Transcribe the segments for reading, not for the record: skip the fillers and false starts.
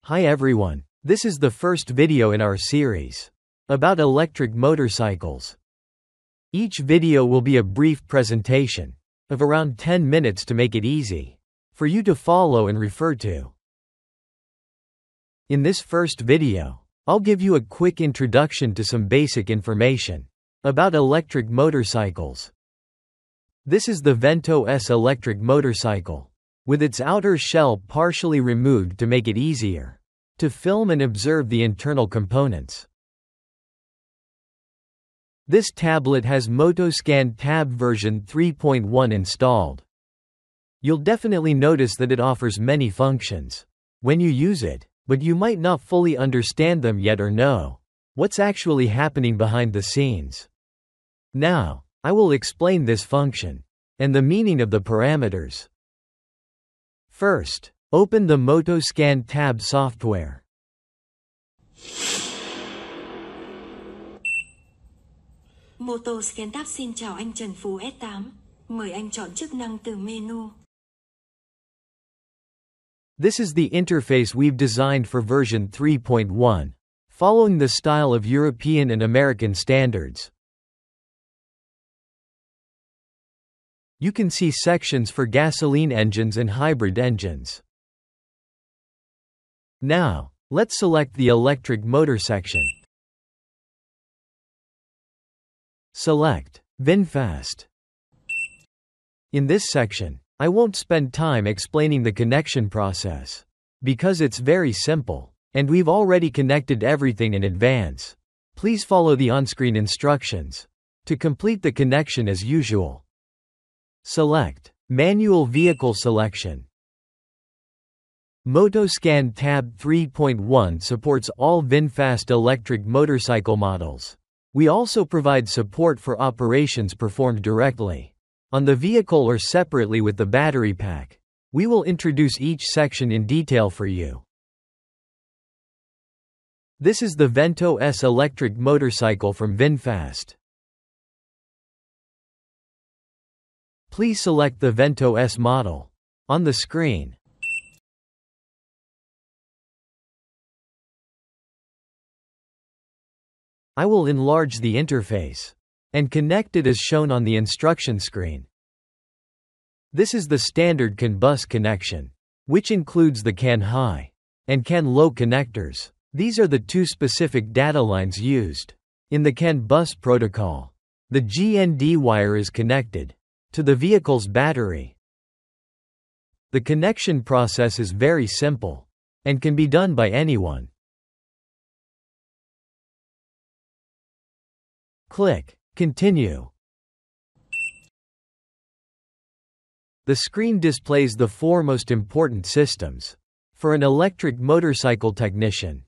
Hi everyone, this is the first video in our series about electric motorcycles. Each video will be a brief presentation of around 10 minutes to make it easy for you to follow and refer to. In this first video, I'll give you a quick introduction to some basic information about electric motorcycles. This is the Vento S electric motorcycle, with its outer shell partially removed to make it easier to film and observe the internal components. This tablet has Motoscan Tab version 3.1 installed. You'll definitely notice that it offers many functions when you use it, but you might not fully understand them yet or know what's actually happening behind the scenes. Now, I will explain this function and the meaning of the parameters. First, open the Motoscan Tab software. Motoscan Tab xin chào anh Trần Phú S8. Mời anh chọn chức năng từ menu. This is the interface we've designed for version 3.1, following the style of European and American standards. You can see sections for gasoline engines and hybrid engines. Now, let's select the electric motor section. Select VinFast. In this section, I won't spend time explaining the connection process, because it's very simple, and we've already connected everything in advance. Please follow the on-screen instructions to complete the connection as usual. Select Manual Vehicle Selection. Motoscan Tab 3.1 supports all VinFast electric motorcycle models. We also provide support for operations performed directly on the vehicle or separately with the battery pack. We will introduce each section in detail for you. This is the Vento S electric motorcycle from VinFast. Please select the Vento S model on the screen. I will enlarge the interface and connect it as shown on the instruction screen. This is the standard CAN bus connection, which includes the CAN high and CAN low connectors. These are the two specific data lines used in the CAN bus protocol. The GND wire is connected to the vehicle's battery. The connection process is very simple and can be done by anyone. Click Continue. The screen displays the four most important systems for an electric motorcycle technician.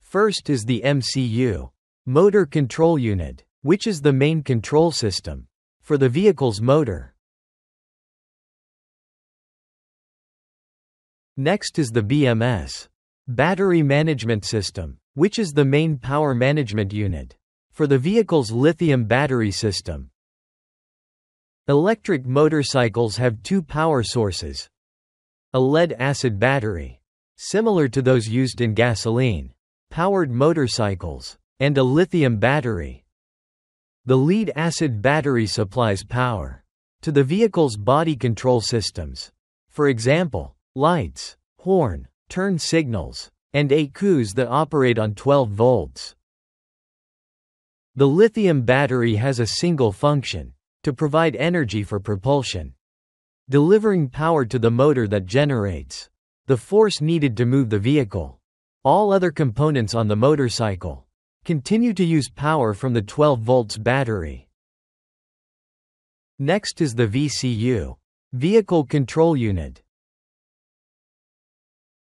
First is the MCU, Motor Control Unit, which is the main control system for the vehicle's motor. Next is the BMS, Battery Management System, which is the main power management unit for the vehicle's lithium battery system. Electric motorcycles have two power sources: a lead-acid battery, similar to those used in gasoline-powered motorcycles, and a lithium battery. The lead-acid battery supplies power to the vehicle's body control systems, for example, lights, horn, turn signals, and ECUs that operate on 12 volts. The lithium battery has a single function: to provide energy for propulsion, delivering power to the motor that generates the force needed to move the vehicle. All other components on the motorcycle continue to use power from the 12 volts battery. Next is the VCU, Vehicle Control Unit,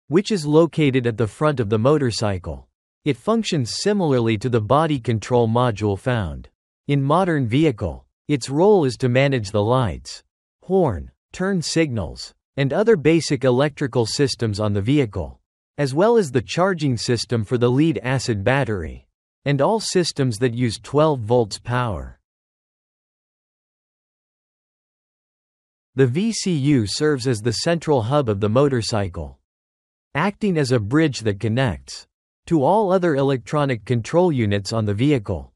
which is located at the front of the motorcycle. It functions similarly to the body control module found in modern vehicle. Its role is to manage the lights, horn, turn signals, and other basic electrical systems on the vehicle, as well as the charging system for the lead-acid battery, and all systems that use 12 volts power. The VCU serves as the central hub of the motorcycle, acting as a bridge that connects to all other electronic control units on the vehicle.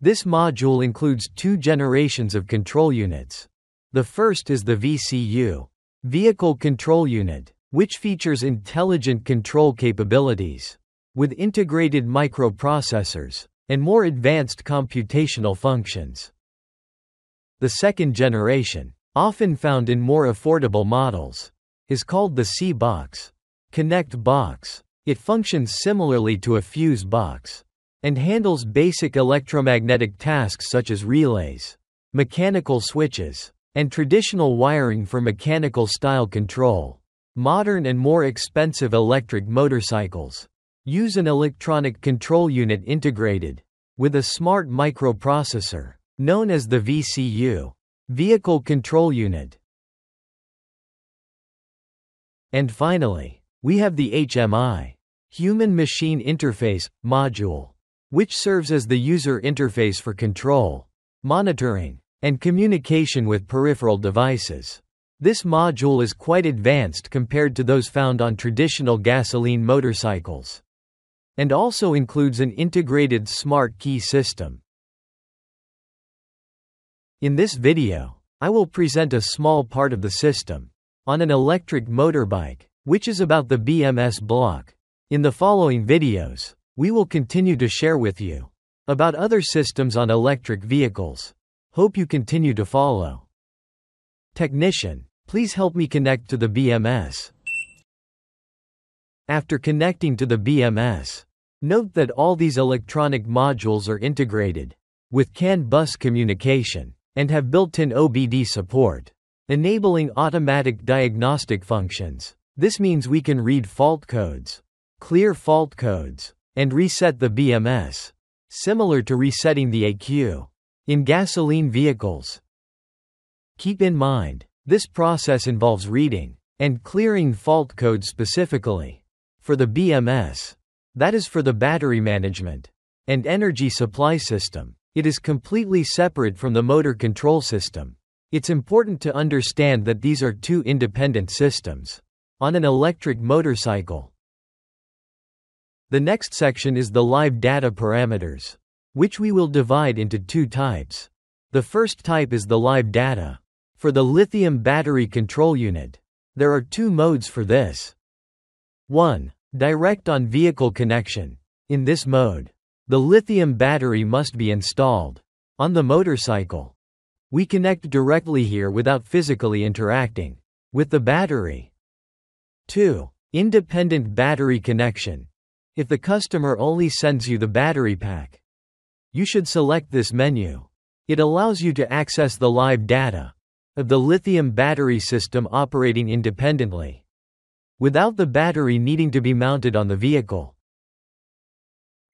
This module includes two generations of control units. The first is the VCU, Vehicle Control Unit, which features intelligent control capabilities, with integrated microprocessors and more advanced computational functions. The second generation, often found in more affordable models, is called the C-Box, Connect Box. It functions similarly to a fuse box and handles basic electromagnetic tasks such as relays, mechanical switches, and traditional wiring for mechanical style control. Modern and more expensive electric motorcycles use an electronic control unit integrated with a smart microprocessor, known as the VCU, Vehicle Control Unit. And finally, we have the HMI, Human Machine Interface, module, which serves as the user interface for control, monitoring, and communication with peripheral devices. This module is quite advanced compared to those found on traditional gasoline motorcycles, and also includes an integrated smart key system. In this video, I will present a small part of the system on an electric motorbike, which is about the BMS block. In the following videos, we will continue to share with you about other systems on electric vehicles. Hope you continue to follow. Technician, please help me connect to the BMS. After connecting to the BMS, note that all these electronic modules are integrated with CAN bus communication and have built-in OBD support, enabling automatic diagnostic functions. This means we can read fault codes, clear fault codes, and reset the BMS, similar to resetting the ECU in gasoline vehicles. Keep in mind, this process involves reading and clearing fault codes specifically for the BMS, that is for the battery management and energy supply system. It is completely separate from the motor control system. It's important to understand that these are two independent systems on an electric motorcycle. The next section is the live data parameters, which we will divide into two types. The first type is the live data for the lithium battery control unit. There are two modes for this. 1. Direct on vehicle connection. In this mode, the lithium battery must be installed on the motorcycle. We connect directly here without physically interacting with the battery. 2. Independent battery connection. If the customer only sends you the battery pack, you should select this menu. It allows you to access the live data of the lithium battery system operating independently, without the battery needing to be mounted on the vehicle.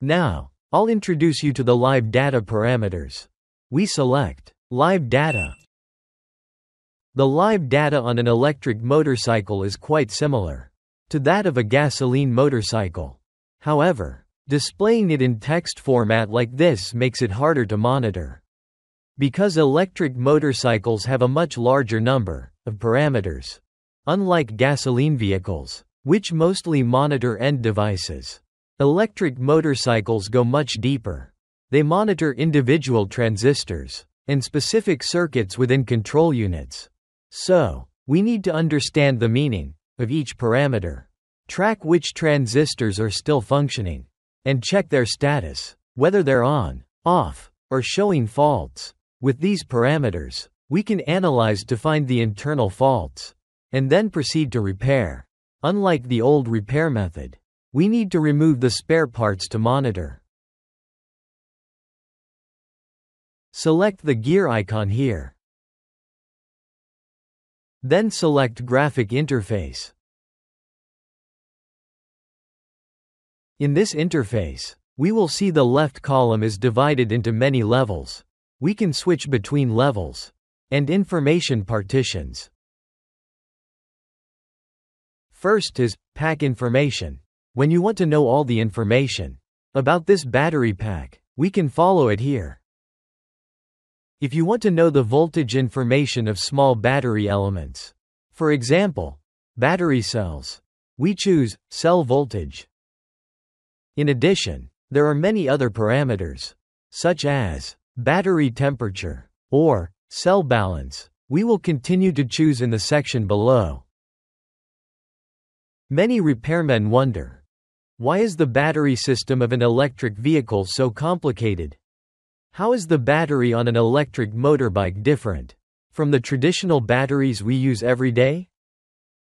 Now, I'll introduce you to the live data parameters. We select live data. The live data on an electric motorcycle is quite similar to that of a gasoline motorcycle. However, displaying it in text format like this makes it harder to monitor, because electric motorcycles have a much larger number of parameters, unlike gasoline vehicles, which mostly monitor end devices. Electric motorcycles go much deeper. They monitor individual transistors and specific circuits within control units. So, we need to understand the meaning of each parameter, track which transistors are still functioning, and check their status, whether they're on, off, or showing faults. With these parameters, we can analyze to find the internal faults, and then proceed to repair. Unlike the old repair method, we need to remove the spare parts to monitor. Select the gear icon here. Then select Graphic Interface. In this interface, we will see the left column is divided into many levels. We can switch between levels and information partitions. First is pack information. When you want to know all the information about this battery pack, we can follow it here. If you want to know the voltage information of small battery elements, for example, battery cells, we choose cell voltage. In addition, there are many other parameters, such as battery temperature or cell balance, we will continue to choose in the section below. Many repairmen wonder, why is the battery system of an electric vehicle so complicated? How is the battery on an electric motorbike different from the traditional batteries we use every day?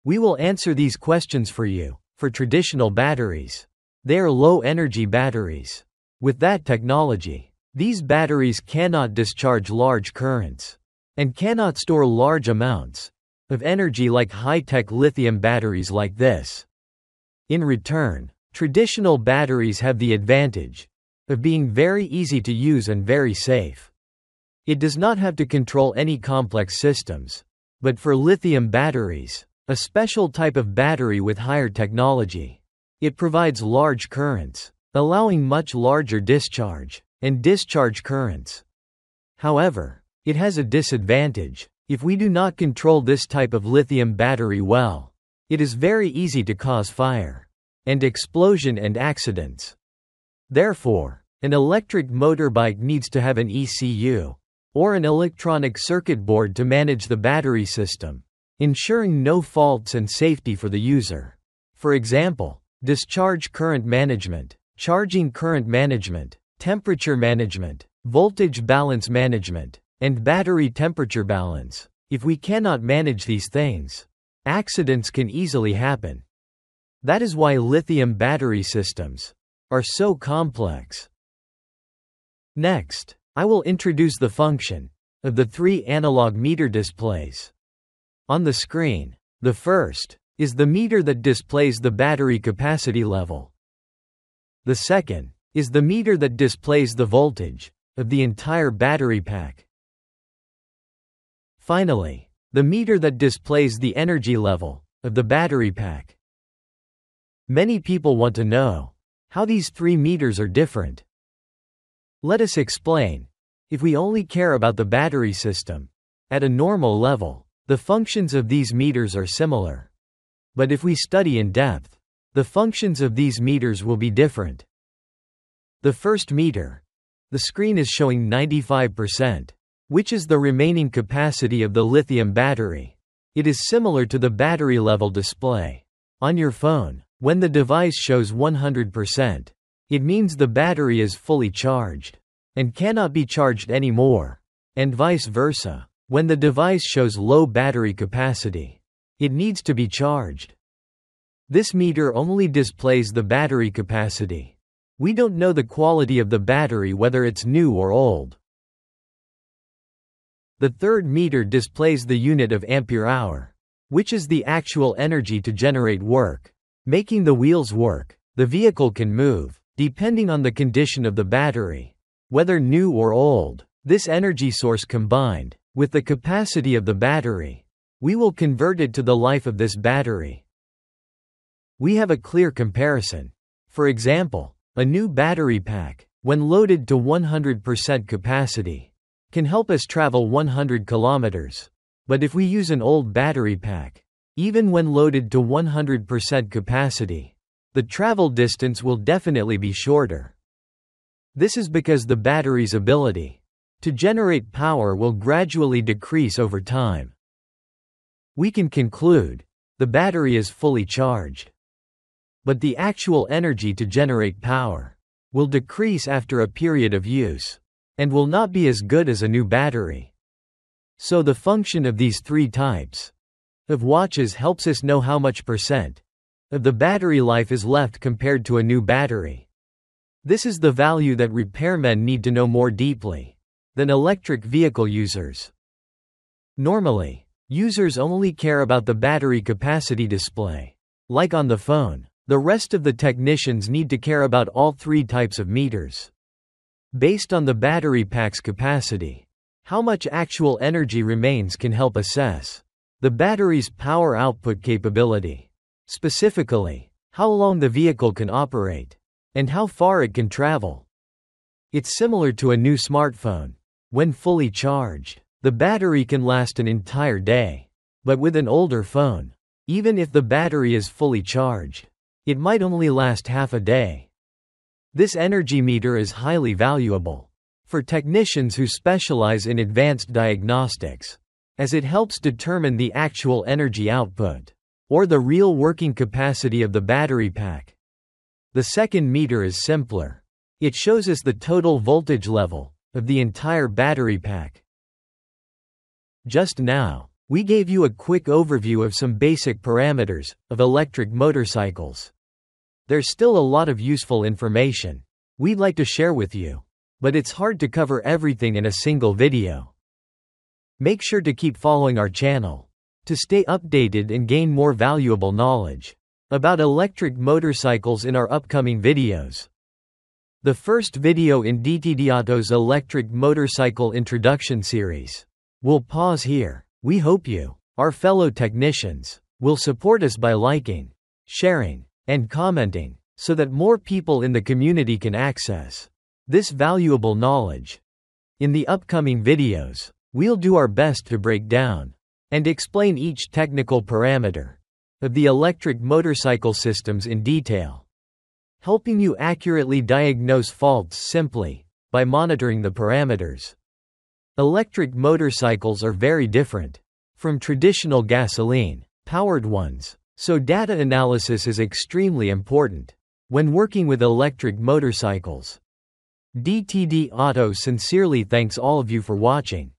We will answer these questions for you. For traditional batteries, they are low-energy batteries. With that technology, these batteries cannot discharge large currents and cannot store large amounts of energy like high-tech lithium batteries like this. In return, traditional batteries have the advantage of being very easy to use and very safe. It does not have to control any complex systems. But for lithium batteries, a special type of battery with higher technology, it provides large currents, allowing much larger discharge and discharge currents. However, it has a disadvantage. If we do not control this type of lithium battery well, it is very easy to cause fire and explosion and accidents. Therefore, an electric motorbike needs to have an ECU, or an electronic circuit board to manage the battery system, ensuring no faults and safety for the user. For example, discharge current management, charging current management, temperature management, voltage balance management, and battery temperature balance. If we cannot manage these things, accidents can easily happen. That is why lithium battery systems are so complex. Next, I will introduce the function of the 3 analog meter displays. On the screen, the first is the meter that displays the battery capacity level. The second is the meter that displays the voltage of the entire battery pack. Finally, the meter that displays the energy level of the battery pack. Many people want to know how these 3 meters are different. Let us explain. If we only care about the battery system, at a normal level, the functions of these meters are similar. But if we study in depth, the functions of these meters will be different. The first meter, the screen is showing 95%, which is the remaining capacity of the lithium battery. It is similar to the battery level display on your phone. When the device shows 100%, it means the battery is fully charged and cannot be charged anymore, and vice versa. When the device shows low battery capacity, it needs to be charged. This meter only displays the battery capacity. We don't know the quality of the battery, whether it's new or old. The third meter displays the unit of ampere hour, which is the actual energy to generate work. Making the wheels work, the vehicle can move, depending on the condition of the battery, whether new or old. This energy source combined with the capacity of the battery, we will convert it to the life of this battery. We have a clear comparison. For example, a new battery pack, when loaded to 100% capacity, can help us travel 100 kilometers. But if we use an old battery pack, even when loaded to 100% capacity, the travel distance will definitely be shorter. This is because the battery's ability to generate power will gradually decrease over time. We can conclude the battery is fully charged. But the actual energy to generate power will decrease after a period of use and will not be as good as a new battery. So the function of these 3 types of watches helps us know how much percent of the battery life is left compared to a new battery. This is the value that repairmen need to know more deeply than electric vehicle users. Normally, users only care about the battery capacity display. Like on the phone, the rest of the technicians need to care about all 3 types of meters. Based on the battery pack's capacity, how much actual energy remains can help assess the battery's power output capability. Specifically, how long the vehicle can operate and how far it can travel. It's similar to a new smartphone. When fully charged, the battery can last an entire day. But with an older phone, even if the battery is fully charged, it might only last half a day. This energy meter is highly valuable for technicians who specialize in advanced diagnostics, as it helps determine the actual energy output, or the real working capacity of the battery pack. The second meter is simpler. It shows us the total voltage level of the entire battery pack. Just now, we gave you a quick overview of some basic parameters of electric motorcycles. There's still a lot of useful information we'd like to share with you, but it's hard to cover everything in a single video. Make sure to keep following our channel to stay updated and gain more valuable knowledge about electric motorcycles in our upcoming videos. The first video in Dtdauto's electric motorcycle introduction series. We'll pause here. We hope you, our fellow technicians, will support us by liking, sharing, and commenting, so that more people in the community can access this valuable knowledge. In the upcoming videos, we'll do our best to break down and explain each technical parameter of the electric motorcycle systems in detail, helping you accurately diagnose faults simply by monitoring the parameters. Electric motorcycles are very different from traditional gasoline-powered ones, so data analysis is extremely important when working with electric motorcycles. Dtdauto sincerely thanks all of you for watching.